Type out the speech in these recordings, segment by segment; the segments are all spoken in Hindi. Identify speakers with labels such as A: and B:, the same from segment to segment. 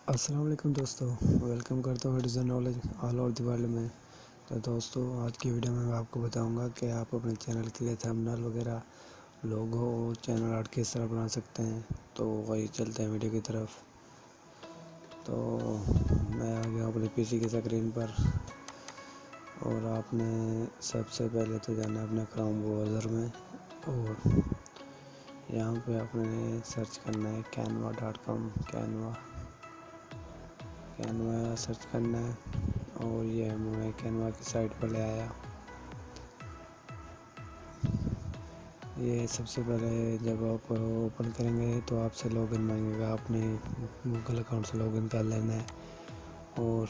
A: अस्सलाम वालेकुम दोस्तों, वेलकम करता हूँ design knowledge all over the world में। तो दोस्तों, आज की वीडियो में मैं आपको बताऊंगा कि आप अपने चैनल के लिए थंबनेल वगैरह, लोगो और चैनल आर्ट किस तरह बना सकते हैं। तो वही चलते हैं वीडियो की तरफ। तो मैं आ गया अपने पीसी की स्क्रीन पर और आपने सबसे पहले तो जाना है अपने क्रोम ब्राउज़र में और यहाँ पे आपने सर्च करना है canva.com। कैनवा सर्च करना है और ये हमें कैनवा की साइट पर ले आया। ये सबसे पहले जब आप ओपन करेंगे तो आपसे लॉगिन मांगेगा, अपने गूगल अकाउंट से लॉगिन कर लेना है। और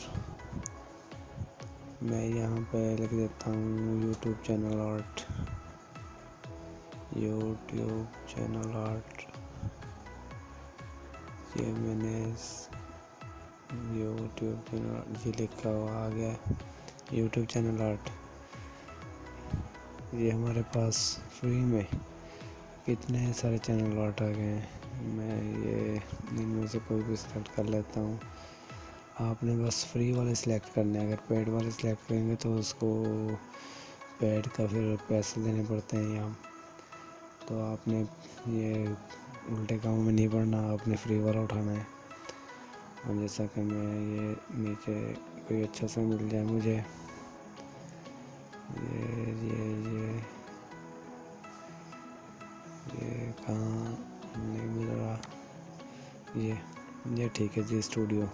A: मैं यहाँ पे लिख देता हूँ यूट्यूब चैनल आर्ट। ये मैंने यूट्यूब चैनल ये लिखा हुआ आ गया यूट्यूब चैनल आर्ट। ये हमारे पास फ्री में कितने सारे चैनल आर्ट आ गए हैं। मैं ये इनमें से कोई भी सिलेक्ट कर लेता हूँ। आपने बस फ्री वाले सिलेक्ट करने हैं। अगर पेड वाले सिलेक्ट करेंगे तो उसको पेड का फिर पैसे देने पड़ते हैं यहाँ। तो आपने ये उल्टे कामों में नहीं पड़ना, आपने फ्री वाला उठाना है। और जैसा कि मैं ये नीचे कोई अच्छा सा मिल जाए मुझे, ये कहाँ नहीं मिल रहा। ये ठीक है जी। स्टूडियो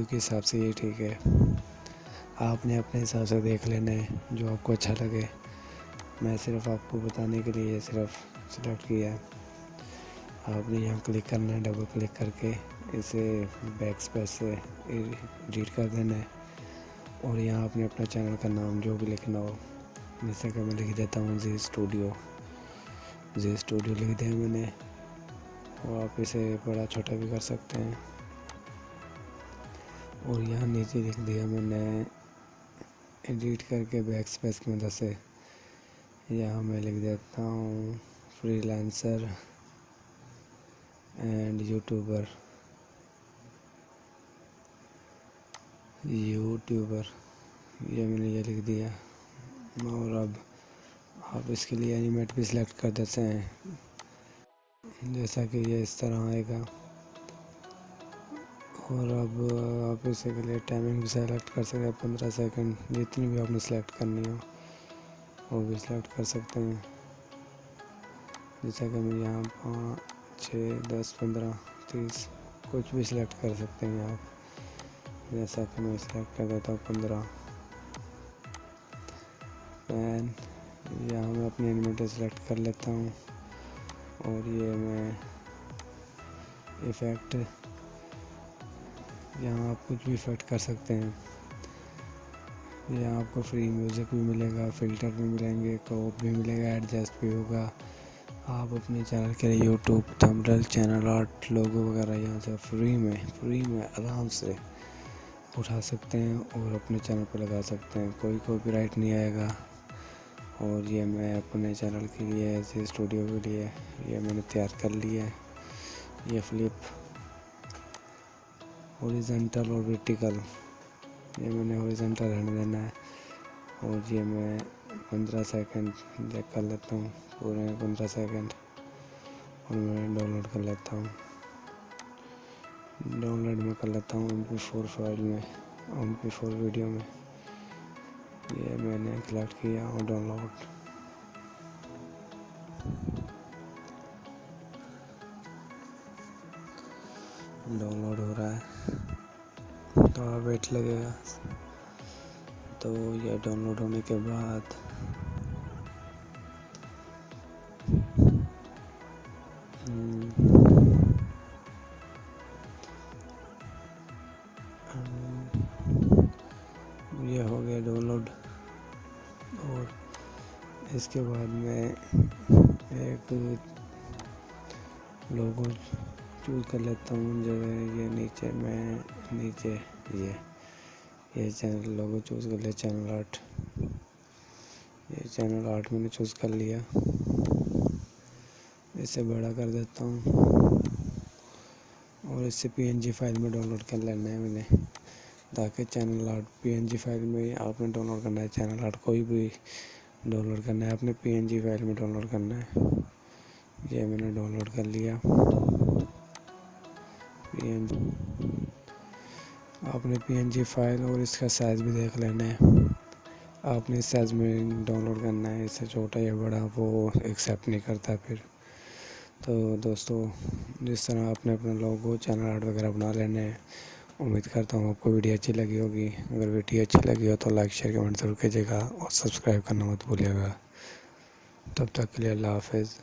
A: के हिसाब से ये ठीक है। आपने अपने हिसाब से देख लेना है जो आपको अच्छा लगे। मैं सिर्फ आपको बताने के लिए सिर्फ सिलेक्ट किया है। आपने यहाँ क्लिक करना है, डबल क्लिक करके इसे बैक स्पेस से एडिट कर देना है। और यहाँ आपने अपना चैनल का नाम जो भी लिखना हो, जैसे कि मैं लिख देता हूँ जी स्टूडियो लिख दिया मैंने। और आप इसे बड़ा छोटा भी कर सकते हैं। और यहाँ नीचे लिख दिया मैंने एडिट करके बैक स्पेस की मदद से। यहाँ मैं लिख देता हूँ फ्रीलांसर एंड यूट्यूबर। ये मैंने ये लिख दिया। और अब आप इसके लिए एनिमेट भी सिलेक्ट कर देते हैं, जैसा कि ये इस तरह आएगा। और अब आप इसे के लिए टाइमिंग भी सेलेक्ट कर सकते हैं, 15 सेकंड, जितनी भी आपने सेलेक्ट करनी हो वो भी सिलेक्ट कर सकते हैं। जैसा कि मैं यहाँ 5, 6, 10, 15, 30 कुछ भी सिलेक्ट कर सकते हैं आप। जैसा कि मैं सिलेक्ट कर देता हूँ 15। पेन यहाँ मैं अपनी एनिमेटर सेलेक्ट कर लेता हूँ। और ये मैं इफ़ेक्ट, यहाँ आप कुछ भी इफ़ेक्ट कर सकते हैं। यहाँ आपको फ्री म्यूज़िक भी मिलेगा, फ़िल्टर भी मिलेंगे, क्रॉप भी मिलेगा, एडजस्ट भी होगा। आप अपने चैनल के लिए यूट्यूब थंबनेल, चैनल आर्ट, लोगो वगैरह यहाँ से फ्री में आराम से उठा सकते हैं और अपने चैनल पर लगा सकते हैं। कोई कॉपीराइट नहीं आएगा। और ये मैं अपने चैनल के लिए ऐसे स्टूडियो के लिए ये मैंने तैयार कर लिया है। ये फ्लिप हॉरिजॉन्टल और वर्टिकल, ये मैंने हॉरिजॉन्टल रहने देना है। और ये मैं 15 सेकंड कर लेता हूँ, पूरे 15 सेकंड। और मैं डाउनलोड कर लेता हूँ। MP4 फाइल में, MP4 वीडियो में। ये मैंने सेलेक्ट किया और डाउनलोड हो रहा है, थोड़ा वेट लगेगा। तो ये डाउनलोड होने के बाद ये हो गया डाउनलोड। और इसके बाद मैं एक लोगो चूज़ कर लेता हूँ। जगह ये नीचे ये चैनल लोगो चूज़ कर लिया, चैनल आर्ट। ये चैनल आर्ट मैंने चूज़ कर लिया। इसे बड़ा कर देता हूँ और इससे PNG फाइल में डाउनलोड कर लेना है मैंने, ताकि चैनल आर्ट PNG फाइल में आपने डाउनलोड करना है। चैनल आर्ट कोई भी डाउनलोड करना है आपने PNG फाइल में डाउनलोड करना है। ये मैंने डाउनलोड कर लिया PNG। आपने PNG फाइल और इसका साइज़ भी देख लेना है। आपने इस साइज़ में डाउनलोड करना है, इससे छोटा या बड़ा वो एक्सेप्ट नहीं करता फिर। तो दोस्तों, जिस तरह आपने अपना लोगो चैनल आर्ट वगैरह बना लेने हैं। उम्मीद करता हूँ आपको वीडियो अच्छी लगी होगी। अगर वीडियो अच्छी लगी हो तो लाइक शेयर कमेंट ज़रूर कीजिएगा और सब्सक्राइब करना मत भूलिएगा। तब तक के लिए अल्लाह हाफ़िज़।